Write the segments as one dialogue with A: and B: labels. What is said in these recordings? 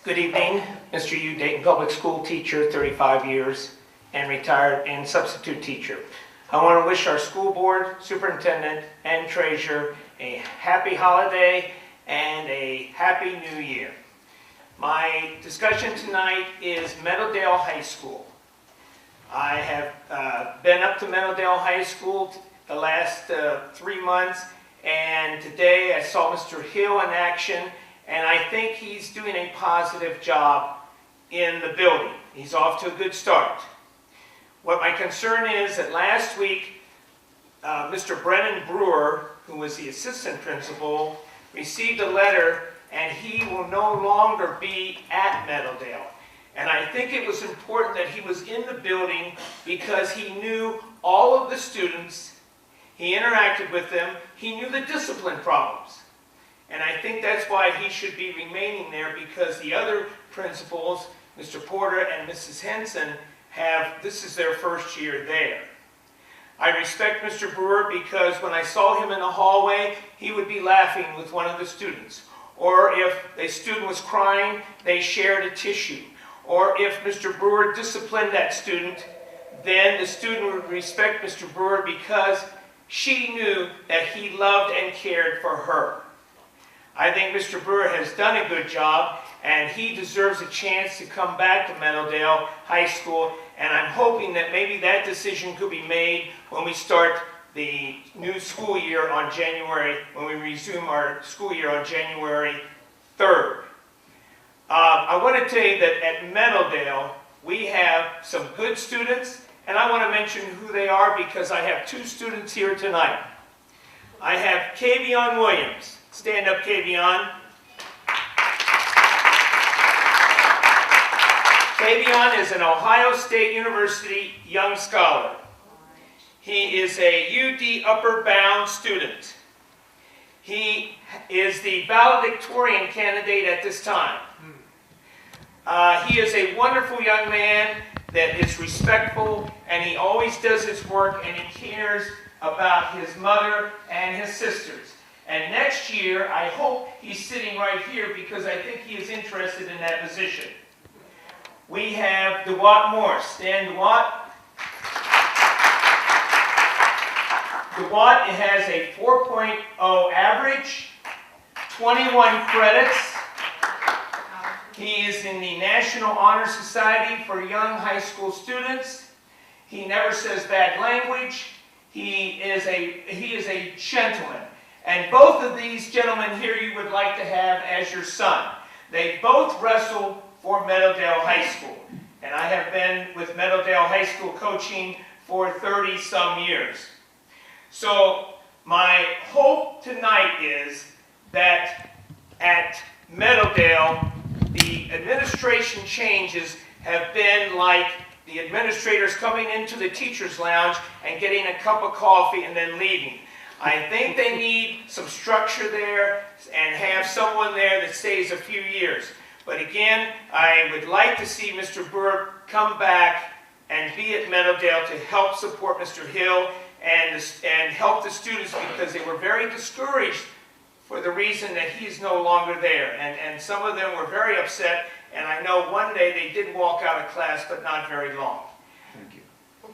A: Good evening, Mr. Yu, Dayton Public School teacher, 35 years, and retired and substitute teacher. I want to wish our school board, superintendent, and treasurer a happy holiday and a happy new year. My discussion tonight is Meadowdale High School. I have been up to Meadowdale High School the last 3 months, and today I saw Mr. Hill in action, and I think he's doing a positive job in the building. He's off to a good start. What my concern is that last week, Mr. Brennan Brewer, who was the assistant principal, received a letter and he will no longer be at Meadowdale. And I think it was important that he was in the building because he knew all of the students, he interacted with them, he knew the discipline problems. And I think that's why he should be remaining there, because the other principals, Mr. Porter and Mrs. Henson, this is their first year there. I respect Mr. Brewer because when I saw him in the hallway, he would be laughing with one of the students. Or if a student was crying, they shared a tissue. Or if Mr. Brewer disciplined that student, then the student would respect Mr. Brewer because she knew that he loved and cared for her. I think Mr. Brewer has done a good job, and he deserves a chance to come back to Meadowdale High School, and I'm hoping that maybe that decision could be made when we start the new school year on when we resume our school year on January 3rd. I want to tell you that at Meadowdale, we have some good students, and I want to mention who they are because I have 2 students here tonight. I have Kavion Williams. Stand up, Kavion. Kavion is an Ohio State University Young Scholar. He is a UD Upper Bound student. He is the valedictorian candidate at this time. He is a wonderful young man that is respectful, and he always does his work, and he cares about his mother and his sisters. And next year, I hope he's sitting right here because I think he is interested in that position. We have DeWatt Morse. Stand, DeWatt. DeWatt has a 4.0 average, 21 credits. He is in the National Honor Society for Young High School Students. He never says bad language. He is a gentleman. And both of these gentlemen here you would like to have as your son. They both wrestled for Meadowdale High School. And I have been with Meadowdale High School coaching for 30-some years. So my hope tonight is that at Meadowdale, the administration changes have been like the administrators coming into the teacher's lounge and getting a cup of coffee and then leaving. I think they need some structure there and have someone there that stays a few years. But again, I would like to see Mr. Brewer come back and be at Meadowdale to help support Mr. Hill and help the students because they were very discouraged for the reason that he's no longer there. And some of them were very upset, and I know one day they did walk out of class, but not very long.
B: Thank you.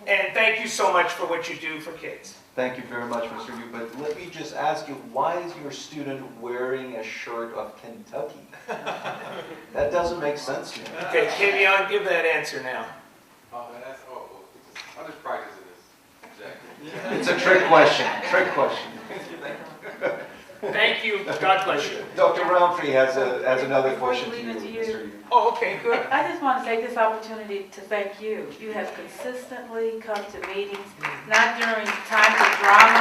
A: And thank you so much for what you do for kids.
B: Thank you very much, Mr. Yu. But let me just ask you, why is your student wearing a shirt of Kentucky? That doesn't make sense to me.
A: Okay, Kavion, give that answer now.
C: I'm just practicing this. Exactly.
B: It's a trick question. Trick question.
A: Thank you. God bless you.
B: Dr. Roundtree has another
D: Before
B: question
D: you
B: to
D: leave it to
B: you,
D: you.
B: Mr. Yu.
A: Oh, okay, good.
D: I just want to take this opportunity to thank you. You have consistently come to meetings, not during times of drama.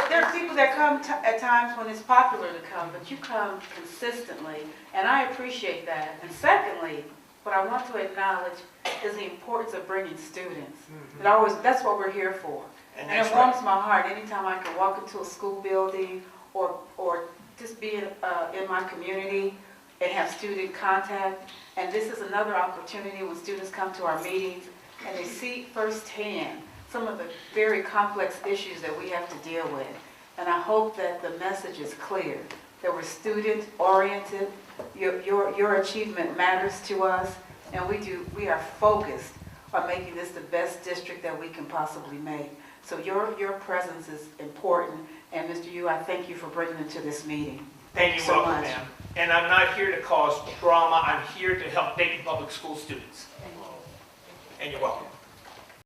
D: There are people that come at times when it's popular to come, but you come consistently, and I appreciate that. And secondly, what I want to acknowledge is the importance of bringing students. That's what we're here for. And it warms my heart anytime I can walk into a school building or just be in my community and have student contact. And this is another opportunity when students come to our meetings and they see firsthand some of the very complex issues that we have to deal with. And I hope that the message is clear. that we're student-oriented. Your achievement matters to us, and we are focused on making this the best district that we can possibly make. So your presence is important, and Mr. Yu, I thank you for bringing it to this meeting.
A: Thank you,
D: so
A: welcome,
D: much.
A: ma'am. And I'm not here to cause drama, I'm here to help Dayton Public School students. And you're welcome.